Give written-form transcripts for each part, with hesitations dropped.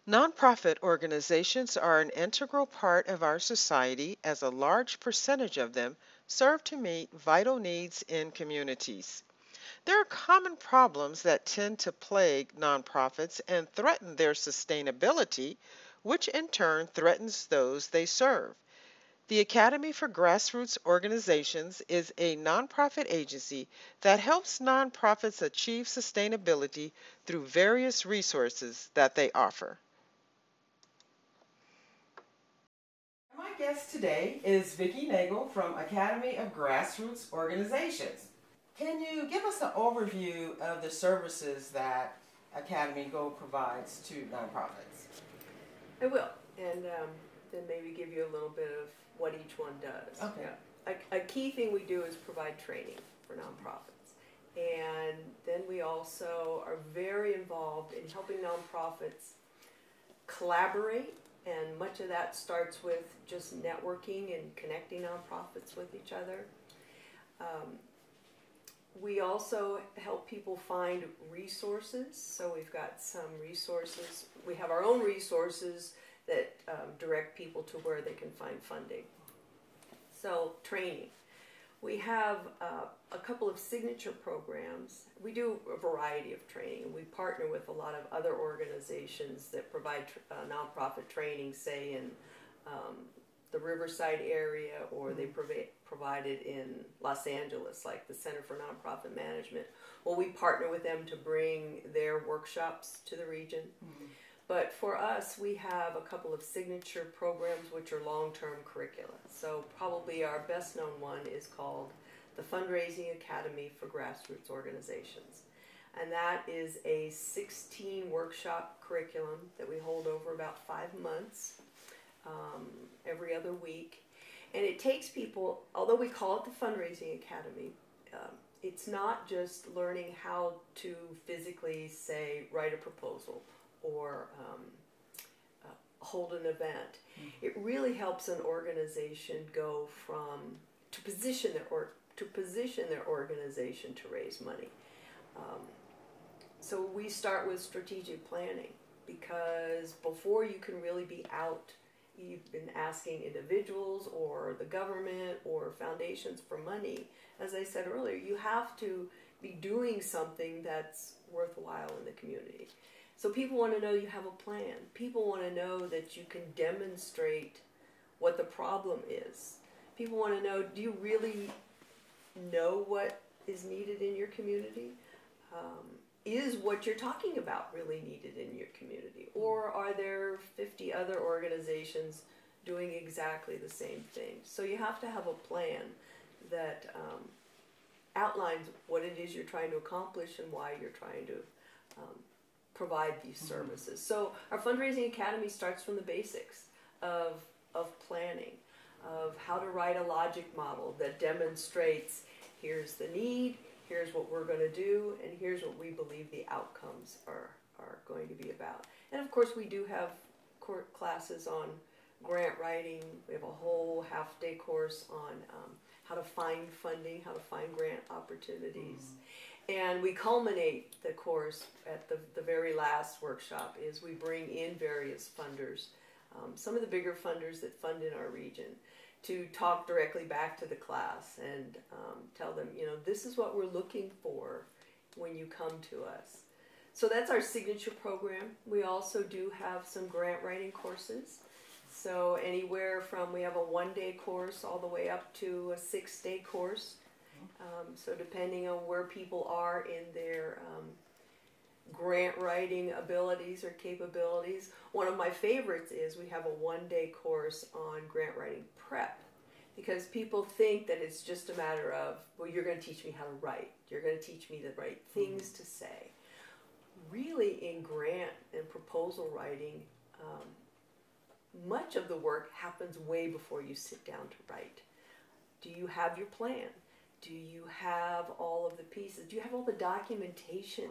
Nonprofit organizations are an integral part of our society as a large percentage of them serve to meet vital needs in communities. There are common problems that tend to plague nonprofits and threaten their sustainability, which in turn threatens those they serve. The Academy for Grassroots Organizations is a nonprofit agency that helps nonprofits achieve sustainability through various resources that they offer. My guest today is Vici Nagel from Academy of Grassroots Organizations. Can you give us an overview of the services that Academy Go provides to nonprofits? I will, and then maybe give you a little bit of what each one does. Okay. Yeah. A key thing we do is provide training for nonprofits. And then we also are very involved in helping nonprofits collaborate, and much of that starts with just networking and connecting nonprofits with each other. We also help people find resources. So we've got some resources. We have our own resources that direct people to where they can find funding. So training. We have a couple of signature programs. We do a variety of training. We partner with a lot of other organizations that provide nonprofit training, say in the Riverside area, or they provide it in Los Angeles, like the Center for Nonprofit Management. Well, we partner with them to bring their workshops to the region. Mm-hmm. But for us, we have a couple of signature programs which are long-term curricula. So probably our best-known one is called the Fundraising Academy for Grassroots Organizations. And that is a 16-workshop curriculum that we hold over about 5 months, every other week. And it takes people, although we call it the Fundraising Academy, it's not just learning how to physically, say, write a proposal or hold an event. Mm-hmm. It really helps an organization go to position their organization to raise money. So we start with strategic planning, because before you can really be out, you've been asking individuals or the government or foundations for money. As I said earlier, you have to be doing something that's worthwhile in the community. So people want to know you have a plan. People want to know that you can demonstrate what the problem is. People want to know, do you really know what is needed in your community? Is what you're talking about really needed in your community? Or are there 50 other organizations doing exactly the same thing? So you have to have a plan that outlines what it is you're trying to accomplish and why you're trying to provide these services. So our Fundraising Academy starts from the basics of planning, of how to write a logic model that demonstrates here's the need, here's what we're going to do, and here's what we believe the outcomes are going to be about. And of course we do have classes on grant writing. We have a whole half-day course on how to find funding, how to find grant opportunities. And we culminate the course at the very last workshop is we bring in various funders, some of the bigger funders that fund in our region, to talk directly back to the class and tell them, this is what we're looking for when you come to us. So that's our signature program. We also do have some grant writing courses. So anywhere from, we have a 1-day course all the way up to a 6-day course. So depending on where people are in their grant writing abilities or capabilities. One of my favorites is we have a 1-day course on grant writing prep. because people think that it's just a matter of, well, you're going to teach me how to write. You're going to teach me the right things to say. Really, in grant and proposal writing, much of the work happens way before you sit down to write. Do you have your plan? Do you have all of the pieces? Do you have all the documentation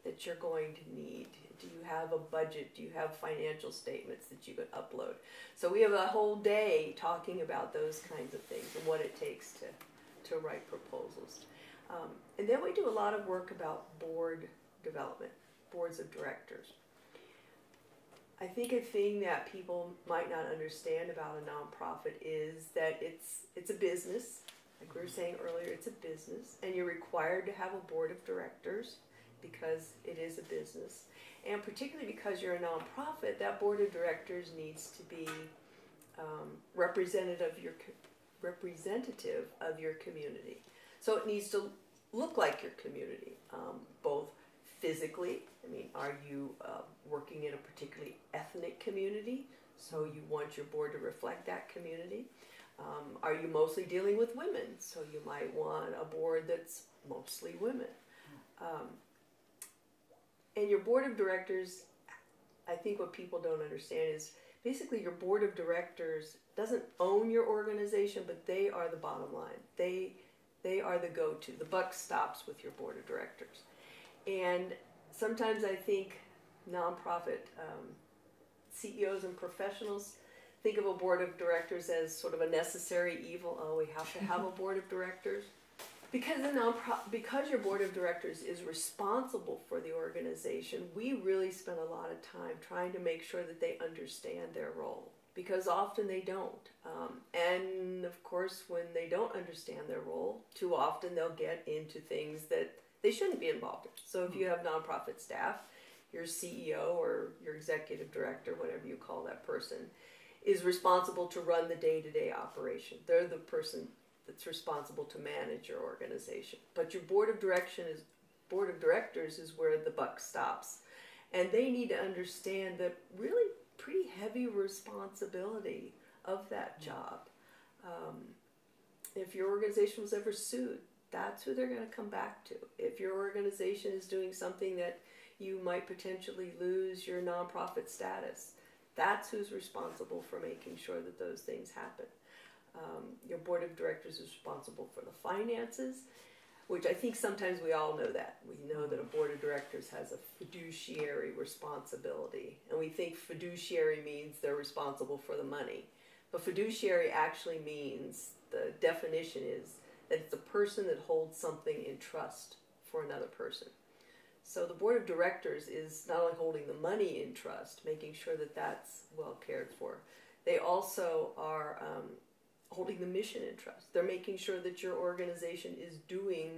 that you're going to need? Do you have a budget? Do you have financial statements that you can upload? So we have a whole day talking about those kinds of things and what it takes to write proposals. And then we do a lot of work about board development, boards of directors. I think a thing that people might not understand about a nonprofit is that it's a business. Like we were saying earlier, it's a business, and you're required to have a board of directors because it is a business. And particularly because you're a nonprofit, that board of directors needs to be representative of your community. So it needs to look like your community, both physically. I mean, are you working in a particularly ethnic community? So you want your board to reflect that community. Are you mostly dealing with women? So you might want a board that's mostly women. And your board of directors, I think what people don't understand is basically your board of directors doesn't own your organization, but they are the bottom line. They are the go-to. The buck stops with your board of directors. And sometimes I think nonprofit CEOs and professionals think of a board of directors as sort of a necessary evil. Oh, we have to have a board of directors. Because your board of directors is responsible for the organization, we really spend a lot of time trying to make sure that they understand their role, because often they don't. And of course, when they don't understand their role, too often they'll get into things that they shouldn't be involved in. So if you have nonprofit staff, your CEO or your executive director, whatever you call that person, is responsible to run the day-to-day operation. They're the person that's responsible to manage your organization. But your board of directors is where the buck stops. And they need to understand the really pretty heavy responsibility of that job. If your organization was ever sued, that's who they're going to come back to. If your organization is doing something that you might potentially lose your nonprofit status, that's who's responsible for making sure that those things happen. Your board of directors is responsible for the finances, which I think sometimes we all know that. We know that a board of directors has a fiduciary responsibility, and we think fiduciary means they're responsible for the money. But fiduciary actually means, the definition is, that it's a person that holds something in trust for another person. So the board of directors is not only holding the money in trust, making sure that that's well cared for, they also are holding the mission in trust. They're making sure that your organization is doing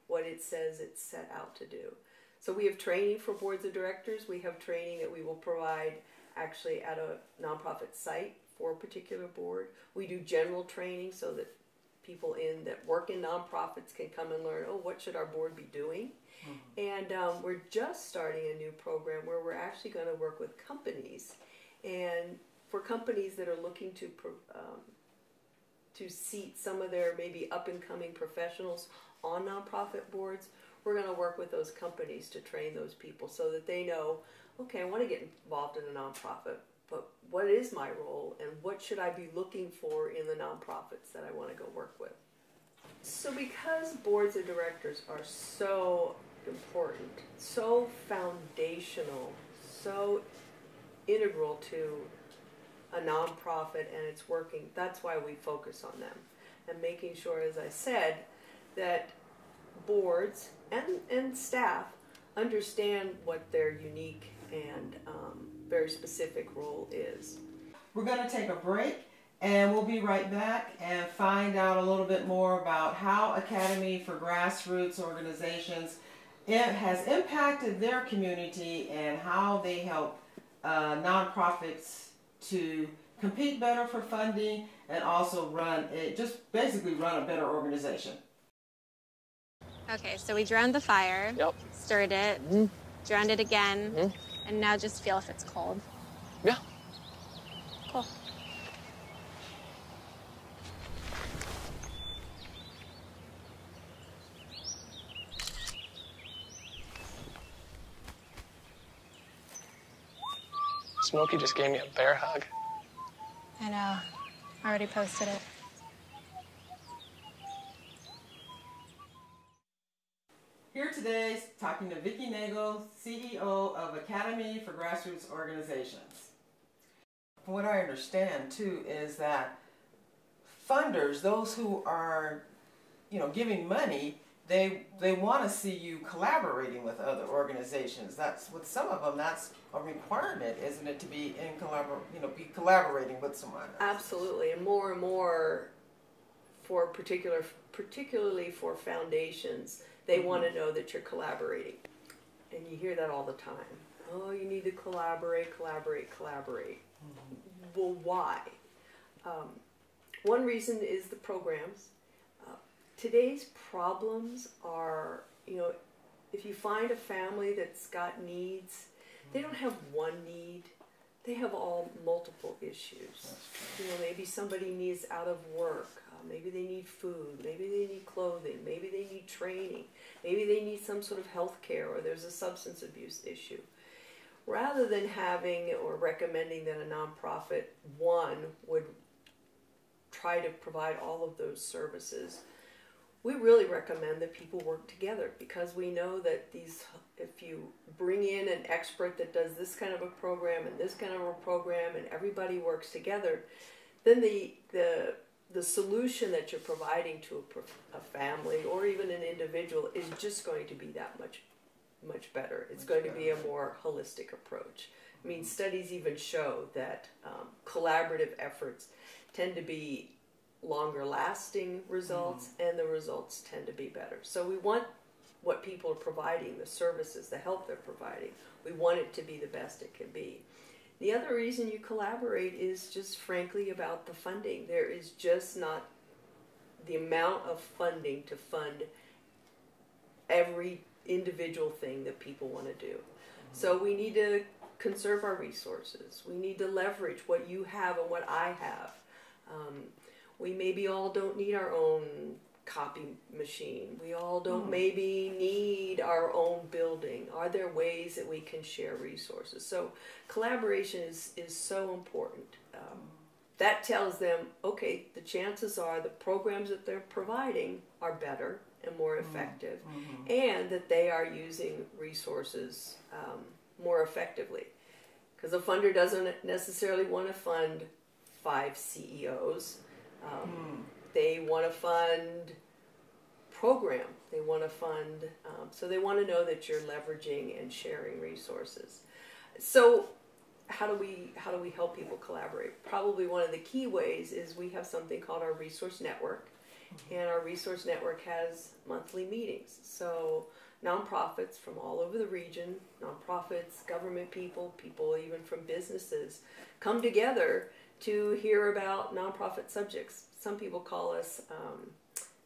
what it says it's set out to do. So we have training for boards of directors. We have training that we will provide actually at a nonprofit site for a particular board. We do general training so that people that work in nonprofits can come and learn, oh, what should our board be doing? And we're just starting a new program where we're actually going to work with companies. And for companies that are looking to seat some of their maybe up-and-coming professionals on nonprofit boards, we're going to work with those companies to train those people so that they know, okay, I want to get involved in a nonprofit, but what is my role and what should I be looking for in the nonprofits that I want to go work with? So because boards of directors are so important, so foundational, so integral to a nonprofit and its working, that's why we focus on them. And making sure, as I said, that boards and staff understand what their unique and very specific role is. We're going to take a break, and we'll be right back and find out a little bit more about how Academy for Grassroots Organizations has impacted their community and how they help nonprofits to compete better for funding and also basically run a better organization. Okay, so we drowned the fire, Yep. stirred it, drowned it again, and now just feel if it's cold. Yeah. Cool. Smokey just gave me a bear hug. I know. I already posted it. Here today, talking to Vici Nagel, CEO of Academy for Grassroots Organizations. From what I understand, too, is that funders, those who are, giving money, they want to see you collaborating with other organizations. That's with some of them. That's a requirement, isn't it, to be be collaborating with someone? Absolutely, and more for particularly for foundations. They want to know that you're collaborating. And you hear that all the time. Oh, you need to collaborate. Well, why? One reason is the programs. Today's problems are, if you find a family that's got needs, they don't have one need. They have all multiple issues. Maybe somebody needs out of work. Maybe they need food. Maybe they need clothing. Maybe they need training. Maybe they need some sort of health care, or there's a substance abuse issue. Rather than having or recommending that a nonprofit, one, would try to provide all of those services, we really recommend that people work together, because we know that if you bring in an expert that does this kind of a program and this kind of a program, and everybody works together, then the solution that you're providing to a family or even an individual is just going to be that much better. It's going to be a more holistic approach. I mean, studies even show that collaborative efforts tend to be longer lasting results, and the results tend to be better. So we want what people are providing, the services, the help they're providing, we want it to be the best it can be. The other reason you collaborate is just frankly about the funding. There is just not the amount of funding to fund every individual thing that people want to do. So we need to conserve our resources. We need to leverage what you have and what I have. We maybe all don't need our own copy machine. We all don't maybe need our own building. Are there ways that we can share resources? So collaboration is so important. That tells them, okay, the chances are the programs that they're providing are better and more effective, and that they are using resources more effectively. Because a funder doesn't necessarily want to fund 5 CEOs. They want to fund program. They want to fund, so they want to know that you're leveraging and sharing resources. So how do we help people collaborate? Probably one of the key ways is we have something called our resource network, and our resource network has monthly meetings. So nonprofits from all over the region, nonprofits, government people even from businesses, come together to hear about nonprofit subjects. Some people call us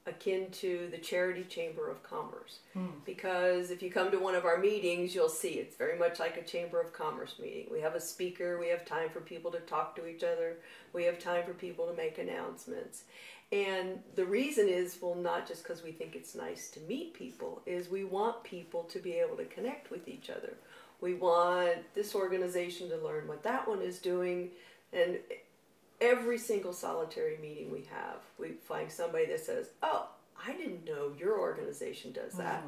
akin to the Charity Chamber of Commerce, because if you come to one of our meetings, you'll see it's very much like a Chamber of Commerce meeting. We have a speaker, we have time for people to talk to each other, we have time for people to make announcements. And the reason is, well, not just because we think it's nice to meet people, is we want people to be able to connect with each other. We want this organization to learn what that one is doing, and every single solitary meeting we have, we find somebody that says, oh, I didn't know your organization does that.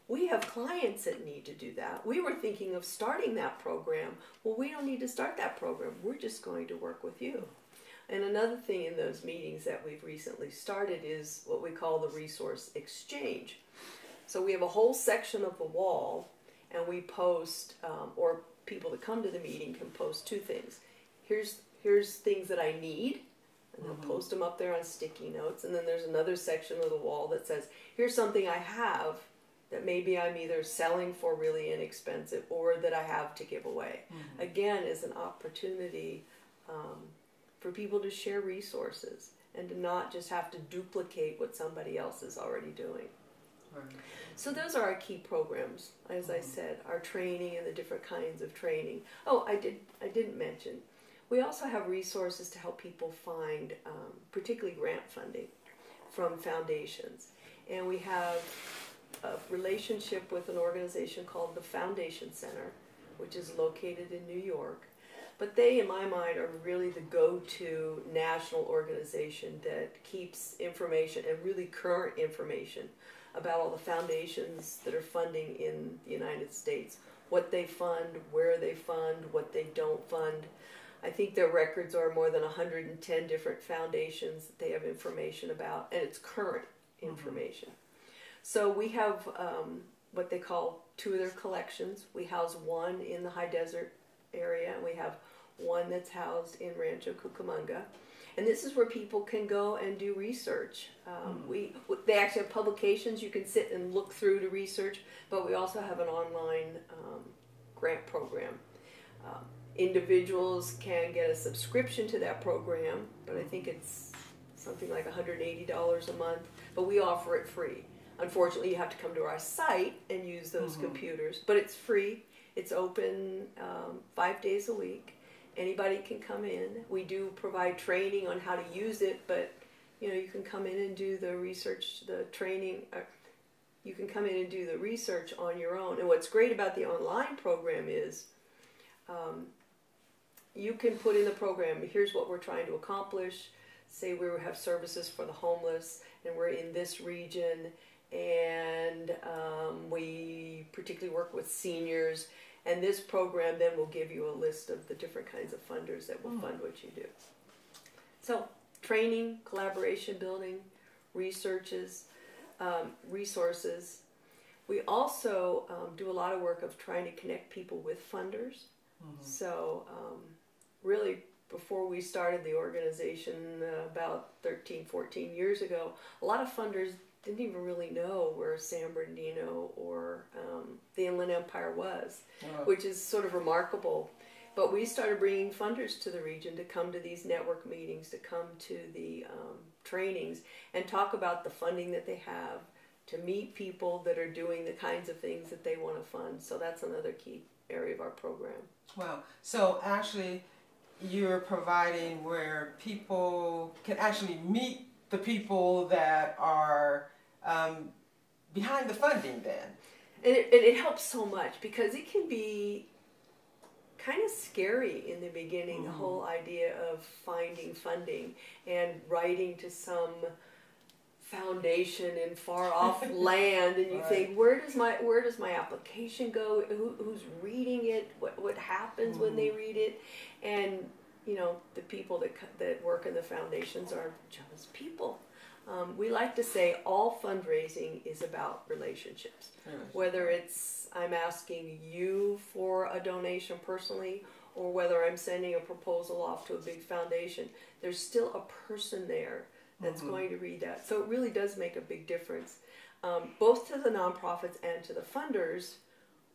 We have clients that need to do that. We were thinking of starting that program. Well, we don't need to start that program. We're just going to work with you. And another thing in those meetings that we've recently started is what we call the resource exchange. So we have a whole section of the wall, and we post, or people that come to the meeting can post 2 things. Here's things that I need, and they'll post them up there on sticky notes. And then there's another section of the wall that says, here's something I have that maybe I'm either selling for really inexpensive or that I have to give away. Again, is an opportunity for people to share resources and to not just have to duplicate what somebody else is already doing. So those are our key programs, as I said, our training and the different kinds of training. Oh, I didn't mention, we also have resources to help people find, particularly grant funding from foundations. And we have a relationship with an organization called the Foundation Center, which is located in New York. But they, in my mind, are really the go-to national organization that keeps information, and really current information, about all the foundations that are funding in the United States, what they fund, where they fund, what they don't fund. I think their records are more than 110 different foundations that they have information about, and it's current information. So we have what they call 2 of their collections. We house one in the high desert area, and we have one that's housed in Rancho Cucamonga. And this is where people can go and do research. They actually have publications you can sit and look through to research, but we also have an online grant program. Individuals can get a subscription to that program, but I think it's something like $180 a month, but we offer it free. Unfortunately, you have to come to our site and use those computers, but it's free. It's open 5 days a week. Anybody can come in. We do provide training on how to use it, but you can come in and do the research, the training. You can come in and do the research on your own. And what's great about the online program is you can put in the program, here's what we're trying to accomplish. Say we have services for the homeless, and we're in this region, and we particularly work with seniors. And this program then will give you a list of the different kinds of funders that will fund what you do. So training, collaboration building, resources. We also do a lot of work of trying to connect people with funders. So really, before we started the organization about 13, 14 years ago, a lot of funders didn't even really know where San Bernardino or the Inland Empire was, which is sort of remarkable. But we started bringing funders to the region to come to these network meetings, to come to the trainings, and talk about the funding that they have, to meet people that are doing the kinds of things that they want to fund. So that's another key area of our program. Wow. So actually, you're providing where people can actually meet the people that are behind the funding then. And it helps so much, because it can be kind of scary in the beginning, the whole idea of finding funding and writing to some foundation in far off land, and you think, where does my application go? Who's reading it? What happens when they read it? And the people that work in the foundations are just people. We like to say all fundraising is about relationships. Whether it's I'm asking you for a donation personally, or whether I'm sending a proposal off to a big foundation, there's still a person there that's going to read that. So it really does make a big difference, both to the nonprofits and to the funders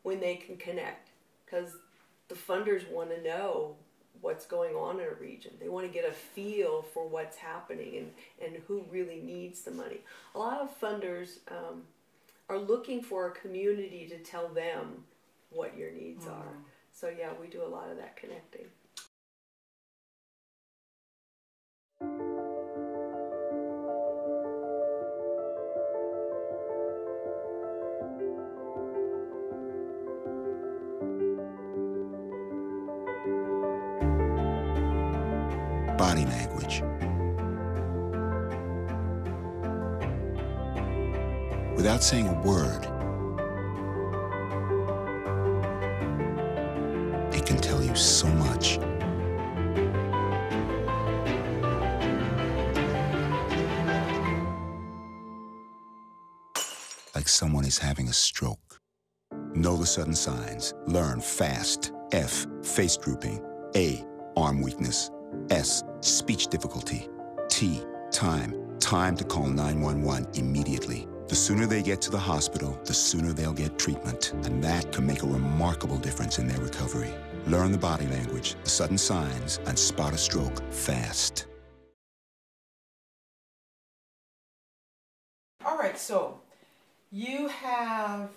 when they can connect, because the funders want to know what's going on in a region. They want to get a feel for what's happening and who really needs the money. A lot of funders are looking for a community to tell them what your needs are. So yeah, we do a lot of that connecting. Body language. Without saying a word, it can tell you so much. Like someone is having a stroke. Know the sudden signs. Learn fast. F, face drooping. A, arm weakness. S, speech difficulty. T, time. Time to call 911 immediately. The sooner they get to the hospital, the sooner they'll get treatment. And that can make a remarkable difference in their recovery. Learn the body language, the sudden signs, and spot a stroke fast. All right, so you have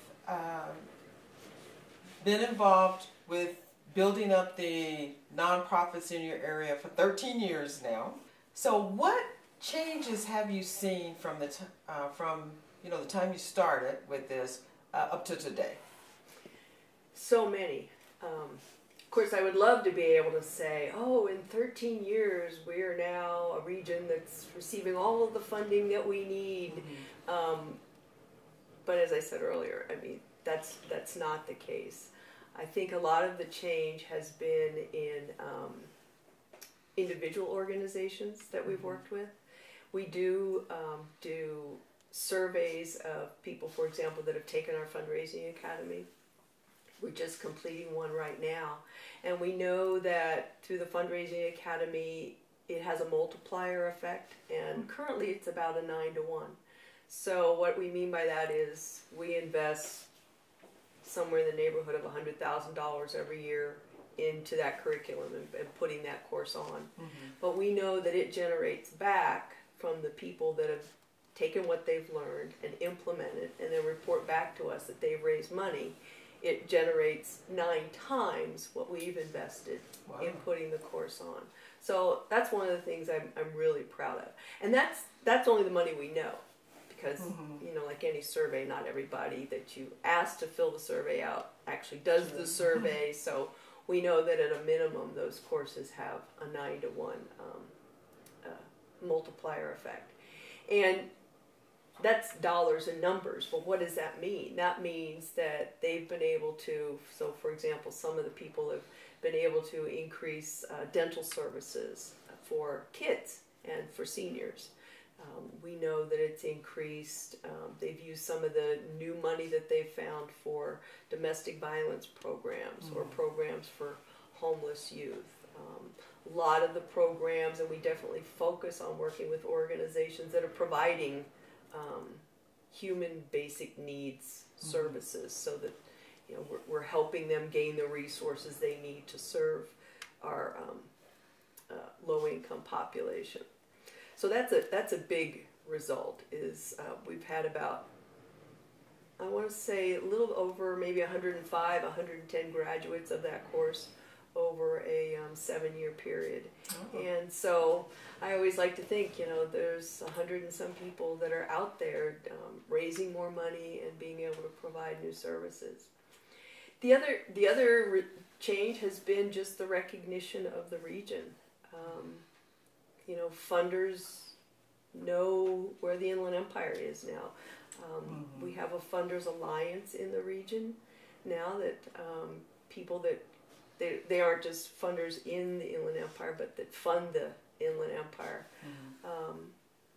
been involved with building up the nonprofits in your area for 13 years now. So what changes have you seen from the time you started with this up to today? So many. Of course, I would love to be able to say, oh, in 13 years, we are now a region that's receiving all of the funding that we need. But as I said earlier, I mean, that's not the case. I think a lot of the change has been in individual organizations that we've worked with. We do surveys of people, for example, that have taken our fundraising academy. We're just completing one right now. And we know that through the fundraising academy, it has a multiplier effect. And currently it's about a 9-to-1. So what we mean by that is we invest somewhere in the neighborhood of $100,000 every year into that curriculum and putting that course on. But we know that it generates back from the people that have taken what they've learned and implemented and then report back to us that they've raised money. It generates 9 times what we've invested in putting the course on. So that's one of the things I'm really proud of. And that's only the money we know. Because, you know, like any survey, not everybody that you ask to fill the survey out actually does the survey. So we know that at a minimum, those courses have a 9-to-1 multiplier effect. And that's dollars and numbers, but what does that mean? That means that they've been able to, so for example, some of the people have been able to increase dental services for kids and for seniors. We know that it's increased. They've used some of the new money that they've found for domestic violence programs or programs for homeless youth. A lot of the programs, and we definitely focus on working with organizations that are providing human basic needs services, so that, you know, we're helping them gain the resources they need to serve our low-income population. So that's a big result. Is we've had about, I want to say, a little over maybe 105, 110 graduates of that course over a 7-year period. And so I always like to think, you know, there's 100 and some people that are out there raising more money and being able to provide new services. The other change has been just the recognition of the region. You know, funders know where the Inland Empire is now. We have a funders alliance in the region now that people that they aren't just funders in the Inland Empire, but that fund the Inland Empire.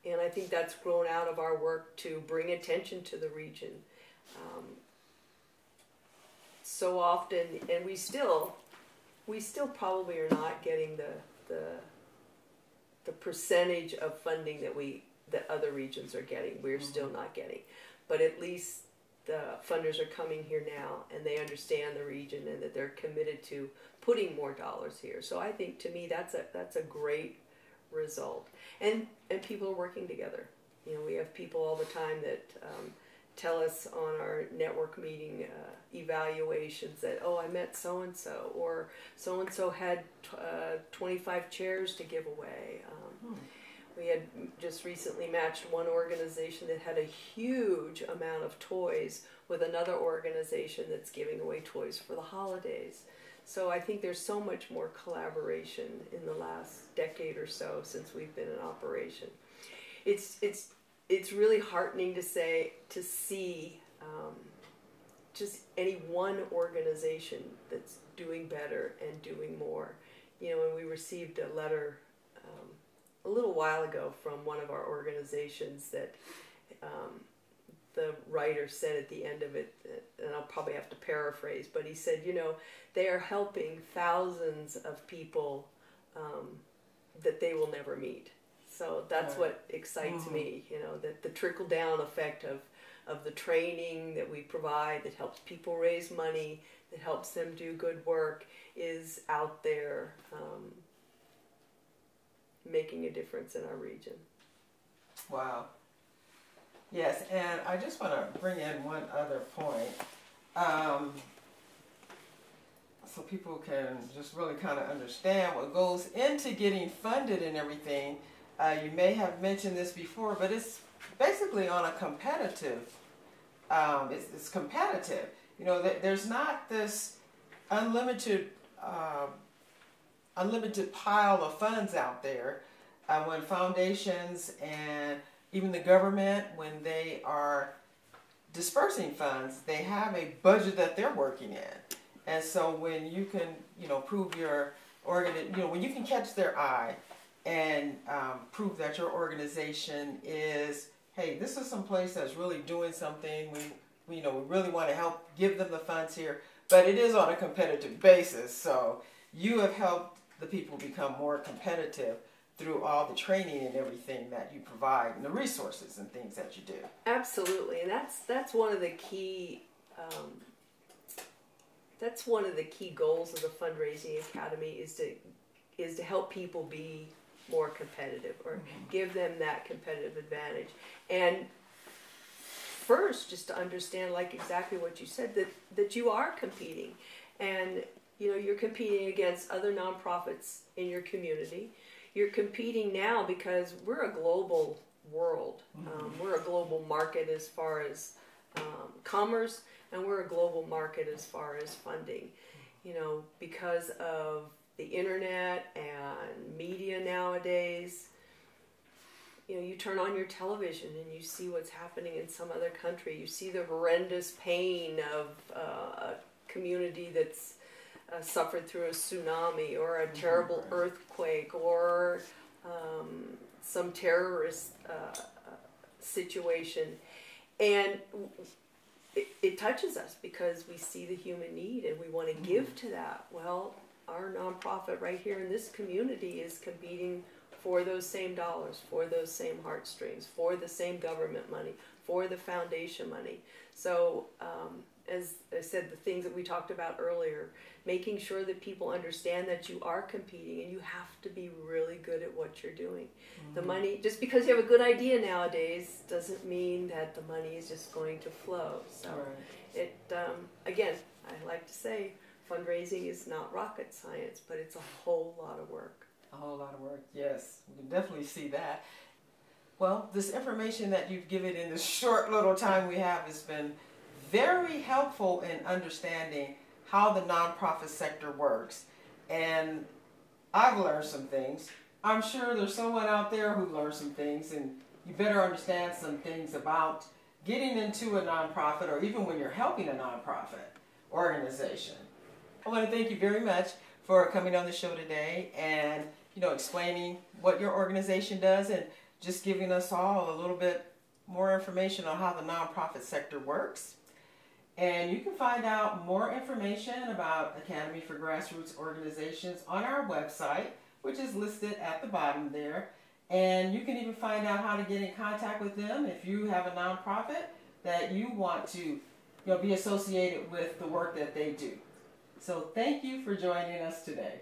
And I think that's grown out of our work to bring attention to the region. So often, and we still probably are not getting the percentage of funding that other regions are getting. We're still not getting, but at least the funders are coming here now, and they understand the region and that they're committed to putting more dollars here. So I think, to me, that's a great result, and people are working together. You know, we have people all the time that tell us on our network meeting evaluations that, oh, I met so-and-so, or so-and-so had 25 chairs to give away. We had just recently matched one organization that had a huge amount of toys with another organization that's giving away toys for the holidays. So I think there's so much more collaboration in the last decade or so since we've been in operation. It's really heartening to see just any one organization that's doing better and doing more. You know, and we received a letter a little while ago from one of our organizations that the writer said at the end of it, and I'll probably have to paraphrase, but he said, you know, they are helping thousands of people that they will never meet. So that's what excites me, you know, that the trickle-down effect of the training that we provide that helps people raise money, that helps them do good work, is out there making a difference in our region. Wow. Yes, and I just want to bring in one other point, so people can just really kind of understand what goes into getting funded and everything. You may have mentioned this before, but it's basically on a competitive, it's competitive. You know, there's not this unlimited unlimited pile of funds out there. When foundations and even the government, when they are dispersing funds, they have a budget that they're working in. And so when you can, prove your when you can catch their eye and prove that your organization is, hey, this is some place that's really doing something. We really want to help give them the funds here, but it is on a competitive basis. So you have helped the people become more competitive through all the training and everything that you provide and the resources and things that you do. Absolutely, and that's one of the key goals of the Fundraising Academy is to help people be more competitive, or give them that competitive advantage. And first, just to understand, like exactly what you said, that you are competing, and you're competing against other nonprofits in your community. You're competing now because we're a global world. We're a global market as far as commerce, and we're a global market as far as funding. Because of the internet and media nowadays, you turn on your television and you see what's happening in some other country. You see the horrendous pain of a community that's suffered through a tsunami or a terrible earthquake or some terrorist situation. And it touches us because we see the human need and we want to give to that. Well, our nonprofit right here in this community is competing for those same dollars, for those same heartstrings, for the same government money, for the foundation money. So as I said, the things that we talked about earlier, making sure that people understand that you are competing and you have to be really good at what you're doing. The money, just because you have a good idea nowadays, doesn't mean that the money is just going to flow. So again, I like to say fundraising is not rocket science, but it's a whole lot of work. A whole lot of work, yes. We can definitely see that. Well, this information that you've given in this short little time we have has been very helpful in understanding how the nonprofit sector works. And I've learned some things. I'm sure there's someone out there who learned some things, and you better understand some things about getting into a nonprofit, or even when you're helping a nonprofit organization. I want to thank you very much for coming on the show today and explaining what your organization does and just giving us all a little bit more information on how the nonprofit sector works. And you can find out more information about Academy for Grassroots Organizations on our website, which is listed at the bottom there. And you can even find out how to get in contact with them if you have a nonprofit that you want to be associated with the work that they do. So thank you for joining us today.